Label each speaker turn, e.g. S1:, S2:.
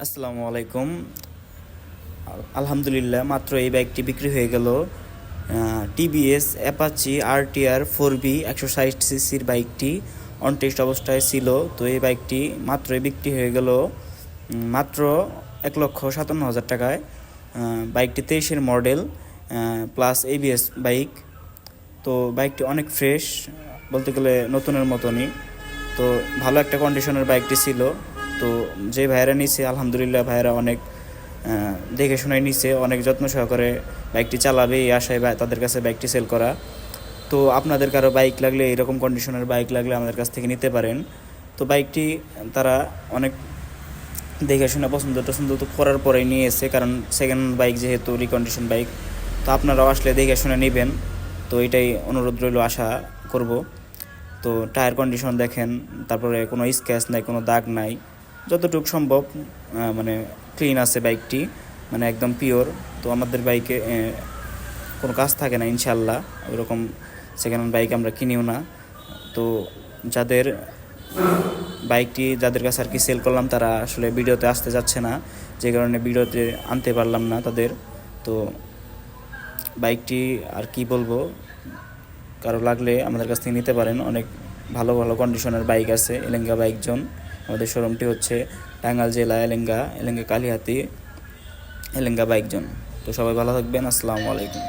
S1: আসসালামু আলাইকুম। আলহামদুলিল্লাহ, মাত্র এই বাইকটি বিক্রি হয়ে গেল। টিভিএস অ্যাপাচি আরটিআর 4B 160 সিসির বাইকটি অনটেস্ট অবস্থায় ছিল। তো এই বাইকটি মাত্রই বিক্রি হয়ে গেল মাত্র 1,57,000 টাকায়। বাইকটি 23-এর মডেল প্লাস এবিএস বাইক। তো বাইকটি অনেক ফ্রেশ, বলতে গেলে নতুনের মতনই। তো ভালো একটা কন্ডিশনের বাইকটি ছিল। তো যে ভাইয়েরা নিছে, আলহামদুলিল্লাহ ভাইয়েরা অনেক দেখে শুনে নিছে, অনেক যত্ন সহকারে বাইকটি চালাবে এই আশায় তাদের কাছে বাইকটি সেল করা। তো আপনাদের কারো বাইক লাগলে, এরকম কন্ডিশনের বাইক লাগলে আমাদের কাছ থেকে নিতে পারেন। তো বাইকটি তারা অনেক দেখে শুনে পছন্দ টছন্দ তো করার পরেই নিয়ে এসে, কারণ সেকেন্ড বাইক যেহেতু রিকন্ডিশন বাইক, তো আপনারাও আসলে দেখে শুনে নেবেন। তো এটাই অনুরোধ রইল, আশা করব। তো টায়ার কন্ডিশন দেখেন, তারপরে কোনো স্ক্র্যাচ নাই, কোনো দাগ নাই, যতটুকু সম্ভব মানে ক্লিন আছে বাইকটি, মানে একদম পিওর। তো আমাদের বাইকে কোনো কাজ থাকে না ইনশাল্লাহ, ওইরকম সেকেন্ড হ্যান্ড বাইক আমরা কিনিও না। তো যাদের বাইকটি যাদের কাছে আর কি সেল করলাম, তারা আসলে ভিডিওতে আসতে যাচ্ছে না, যে কারণে ভিডিওতে আনতে পারলাম না তাদের। তো বাইকটি আর কি বলবো, কারো লাগলে আমাদের কাছ থেকে নিতে পারেন। অনেক ভালো ভালো কন্ডিশনের বাইক আছে এলেঙ্গা বাইক জোন। আমাদের শোরুমটি হচ্ছে টাঙ্গাইল জেলা এলেঙ্গা কালিহাতি এলেঙ্গা বাইক জোন। তো সবাই ভালো থাকবেন। আসসালামু আলাইকুম।